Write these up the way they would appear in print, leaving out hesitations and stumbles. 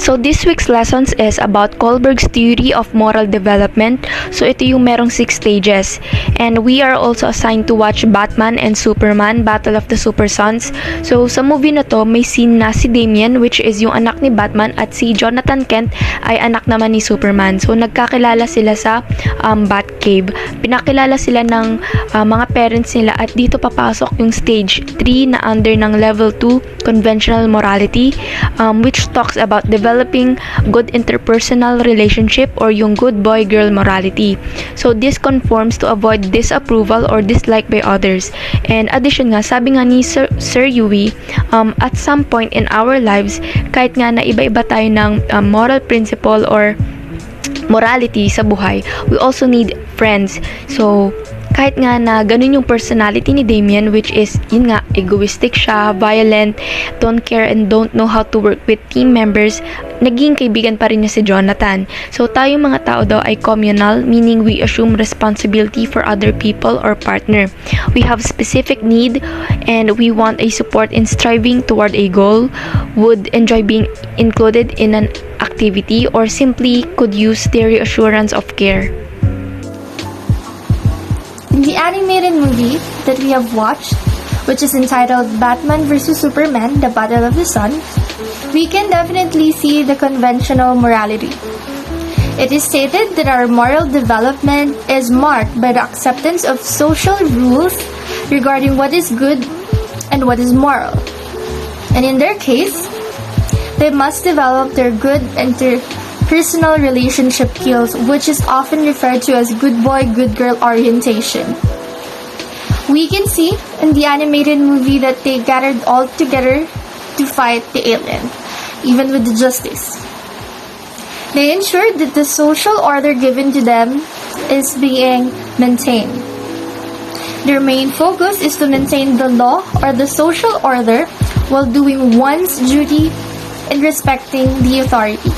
So this week's lessons is about Kohlberg's theory of moral development. So ito yung merong 6 stages. And we are also assigned to watch Batman and Superman, Battle of the Super Sons. So sa movie na to, may scene na si Damian, which is yung anak ni Batman, at si Jonathan Kent ay anak naman ni Superman. So nagkakilala sila sa Batcave. Pinakilala sila ng mga parents nila, at dito papasok yung stage 3 na under ng level 2 conventional morality, which talks about developing good interpersonal relationship or yung good boy-girl morality. So this conforms to avoid disapproval or dislike by others. And addition nga, sabi nga ni Sir Yui, at some point in our lives, kahit nga na iba-iba tayo ng moral principle or morality sa buhay, we also need friends. So kahit nga na ganun yung personality ni Damian, which is, yun nga, egoistic siya, violent, don't care and don't know how to work with team members, naging kaibigan pa rin niya si Jonathan. So tayong mga tao daw ay communal, meaning we assume responsibility for other people or partner. We have specific need and we want a support in striving toward a goal, would enjoy being included in an activity, or simply could use the reassurance of care. In the animated movie that we have watched, which is entitled Batman vs. Superman, The Battle of the Sun, we can definitely see the conventional morality. It is stated that our moral development is marked by the acceptance of social rules regarding what is good and what is moral. And in their case, they must develop their good interpersonal relationship skills, which is often referred to as good boy, good girl orientation. We can see in the animated movie that they gathered all together to fight the alien, even with the justice. They ensured that the social order given to them is being maintained. Their main focus is to maintain the law or the social order while doing one's duty and respecting the authority.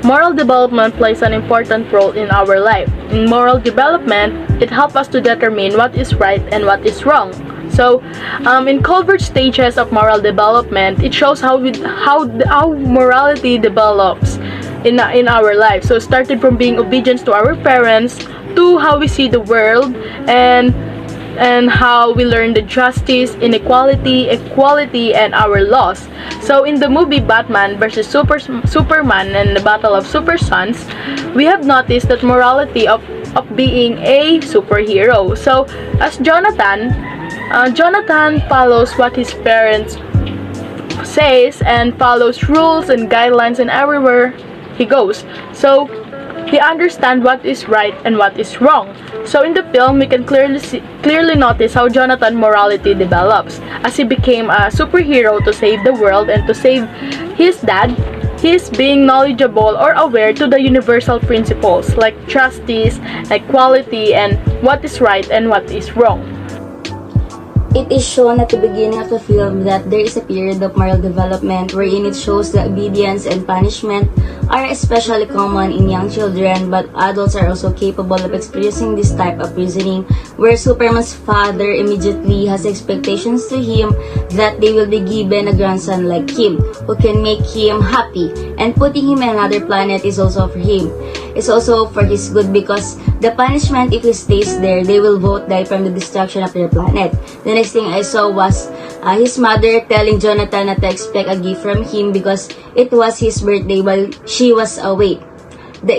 Moral development plays an important role in our life. In moral development, it helps us to determine what is right and what is wrong. So, in Kohlberg's stages of moral development, it shows how morality develops in our life. So, started from being obedient to our parents to how we see the world and how we learn the justice, inequality, equality, and our laws. So in the movie Batman vs. Superman and the Battle of Super Sons, we have noticed that morality of being a superhero. So as Jonathan follows what his parents says and follows rules and guidelines and everywhere he goes. So he understands what is right and what is wrong. So in the film, we can clearly notice how Jonathan morality develops. As he became a superhero to save the world and to save his dad, he is being knowledgeable or aware to the universal principles like justice, equality, and what is right and what is wrong. It is shown at the beginning of the film that there is a period of moral development wherein it shows that obedience and punishment are especially common in young children, but adults are also capable of experiencing this type of reasoning, where Superman's father immediately has expectations to him that they will be given a grandson like him, who can make him happy, and putting him in another planet is also for him. It's also for his good, because the punishment, if he stays there, they will both die from the destruction of their planet. The next thing I saw was his mother telling Jonathan not to expect a gift from him because it was his birthday while she was away. The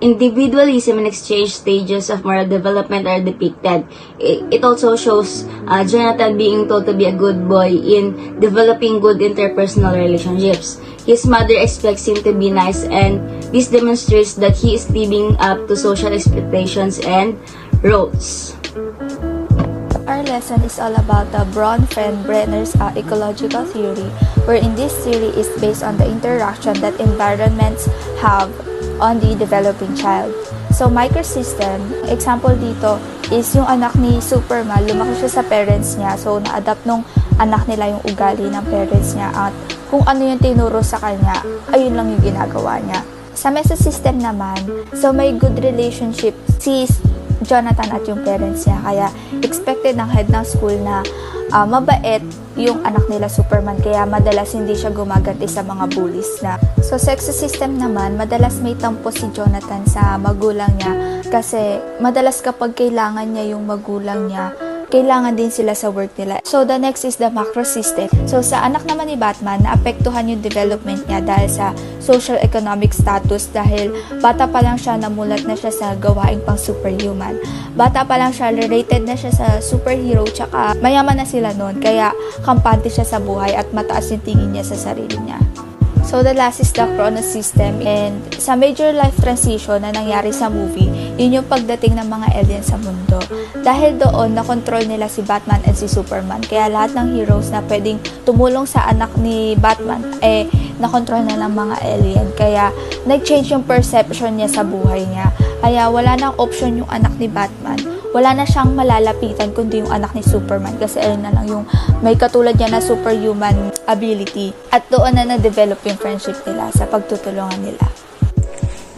individualism and exchange stages of moral development are depicted. It also shows Jonathan being told to be a good boy in developing good interpersonal relationships. His mother expects him to be nice, and this demonstrates that he is living up to social expectations and roles. Our lesson is all about the Bronfenbrenner's ecological theory, wherein this theory is based on the interaction that environments have on the developing child. So, microsystem, example dito is yung anak ni Superman, lumaki siya sa parents niya. So, na-adapt nung anak nila yung ugali ng parents niya at kung ano yung tinuro sa kanya, ayun lang yung ginagawa niya. Sa mesosystem naman, so may good relationship si Jonathan at yung parents niya. Kaya expected ng head ng school na mabait yung anak nila Superman, kaya madalas hindi siya gumaganti sa mga bullies na. So sexy system naman, madalas may tampo si Jonathan sa magulang niya kasi madalas kapag kailangan niya yung magulang niya, kailangan din sila sa work nila. So, the next is the macro system. So, sa anak naman ni Batman, naapektuhan yung development niya dahil sa social economic status dahil bata pa lang siya, namulat na siya sa gawaing pang superhuman. Bata pa lang siya, rated na siya sa superhero, tsaka mayaman na sila noon, kaya kampante siya sa buhay at mataas yung tingin niya sa sarili niya. So, the last is the Chronos system, and sa major life transition na nangyari sa movie, yun yung pagdating ng mga alien sa mundo. Dahil doon, nakontrol nila si Batman at si Superman, kaya lahat ng heroes na pwedeng tumulong sa anak ni Batman, nakontrol na ng mga alien. Kaya, nag-change yung perception niya sa buhay niya. Kaya, wala nang option yung anak ni Batman. Wala na siyang malalapitan kundi yung anak ni Superman kasi ayun na lang yung may katulad niya na superhuman ability at doon na na-develop yung friendship nila sa pagtutulungan nila.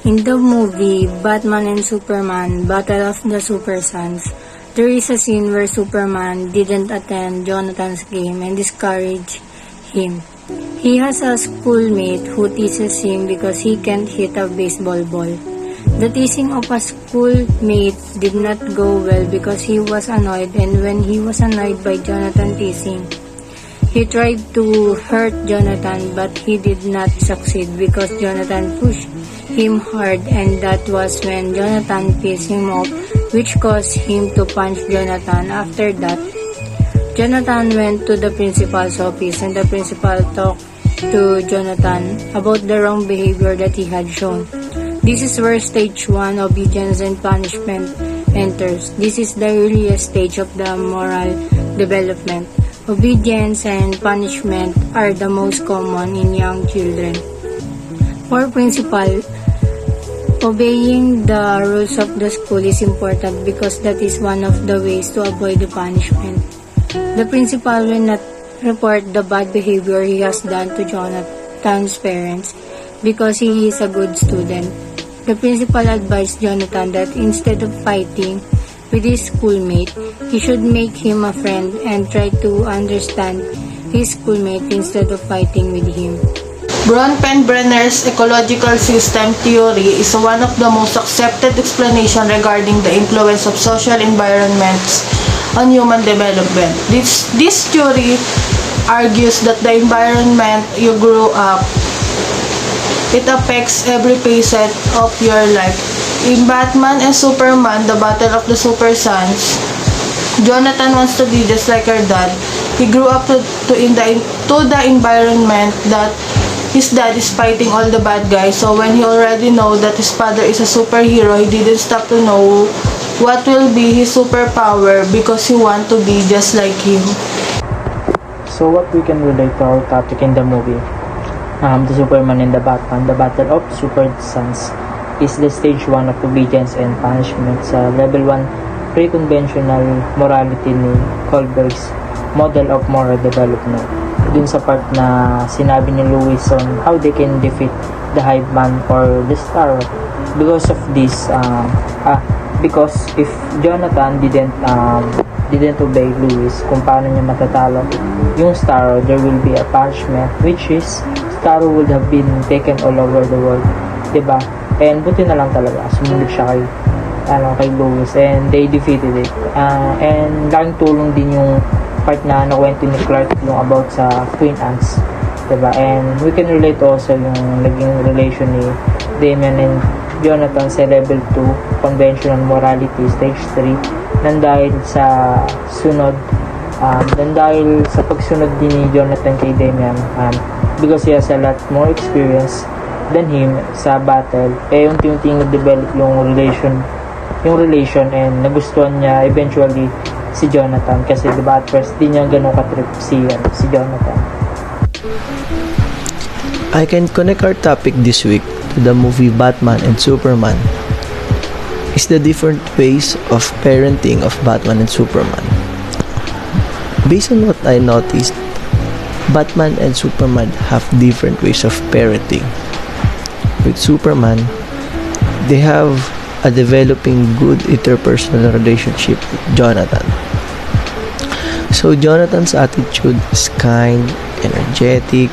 In the movie Batman and Superman Battle of the Super Sons, there is a scene where Superman didn't attend Jonathan's game and discouraged him. He has a schoolmate who teases him because he can't hit a baseball ball. The teasing of a schoolmate did not go well because he was annoyed, and when he was annoyed by Jonathan teasing, he tried to hurt Jonathan but he did not succeed because Jonathan pushed him hard, and that was when Jonathan pissed him off, which caused him to punch Jonathan. After that, Jonathan went to the principal's office and the principal talked to Jonathan about the wrong behavior that he had shown. This is where stage 1, obedience and punishment, enters. This is the earliest stage of the moral development. Obedience and punishment are the most common in young children. For principal, obeying the rules of the school is important because that is one of the ways to avoid the punishment. The principal will not report the bad behavior he has done to Jonathan's parents because he is a good student. The principal advised Jonathan that instead of fighting with his schoolmate, he should make him a friend and try to understand his schoolmate instead of fighting with him. Bronfenbrenner's ecological system theory is one of the most accepted explanation regarding the influence of social environments on human development. This theory argues that the environment you grew up it affects every facet of your life. In Batman and Superman, the Battle of the Super Sons, Jonathan wants to be just like her dad. He grew up to the environment that his dad is fighting all the bad guys. So when he already know that his father is a superhero, he didn't stop to know what will be his superpower because he want to be just like him. So what we can relate to our topic in the movie, the Superman and the Batman, the Battle of Super Sons, is the stage 1 of obedience and punishment sa level 1 pre-conventional morality ni Kohlberg's model of moral development. Dun sa part na sinabi ni Lewis on how they can defeat the hive man or the Starro. Because of this, because if Jonathan didn't obey Lewis kung paano niya matatalo yung Starro, there will be a punishment, which is Starro would have been taken all over the world, diba? And buti na lang talaga sumunod siya kay Lewis, and they defeated it. And laking tulong din yung part na nakwento ni Clark yung about sa Queen Anne's, diba? And we can relate also yung naging relation ni Damian and Jonathan sa level 2 conventional morality stage 3 nang dahil sa pagsunod din ni Jonathan kay Damian, because he has a lot more experience than him sa battle, unti-unti nag-develop yung relation and nagustuhan niya eventually si Jonathan, kasi diba at first di niya ganun katrip si Jonathan. I can connect our topic this week to the movie Batman and Superman. It's the different ways of parenting of Batman and Superman. Based on what I noticed, Batman and Superman have different ways of parenting. With Superman, they have a developing good interpersonal relationship with Jonathan. So So Jonathan's attitude is kind, energetic,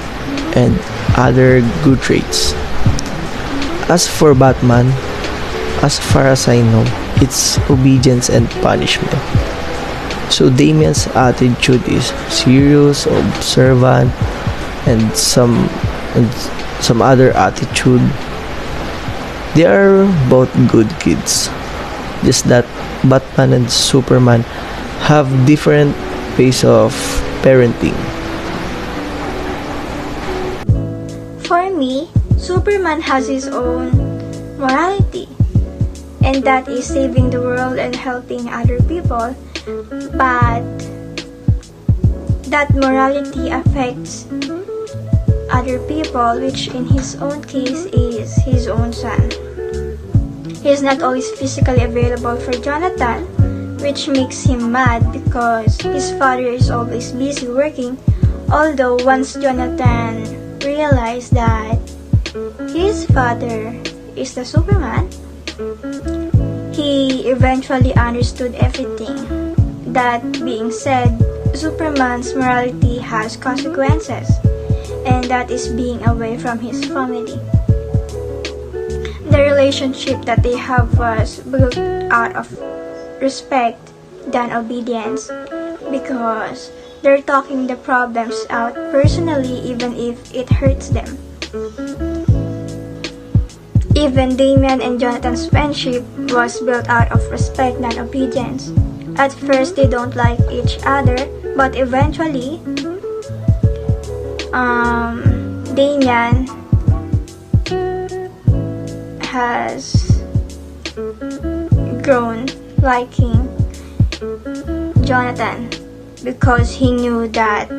and other good traits. As for Batman, as far as I know, it's obedience and punishment. So Damian's attitude is serious, observant, and some other attitude. They are both good kids. Just that Batman and Superman have different pace of parenting. For me, Superman has his own morality, and that is saving the world and helping other people. But that morality affects other people, which in his own case is his own son. He is not always physically available for Jonathan, which makes him mad because his father is always busy working. Although once Jonathan realized that his father is the Superman, he eventually understood everything. That being said, Superman's morality has consequences, and that is being away from his family. The relationship that they have was built out of respect than obedience, because they're talking the problems out personally even if it hurts them. Even Damian and Jonathan's friendship was built out of respect than obedience. At first they don't like each other, but eventually Damian has grown liking Jonathan because he knew that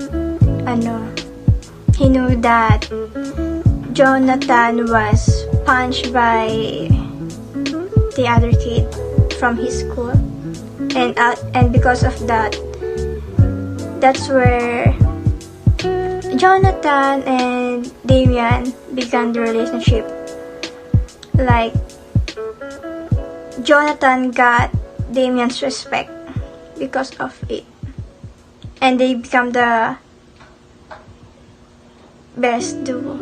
Jonathan was punched by the other kid from his school, and because of that, that's where Jonathan and Damian began the relationship. Like, Jonathan got Damian's respect because of it, and they become the best duo.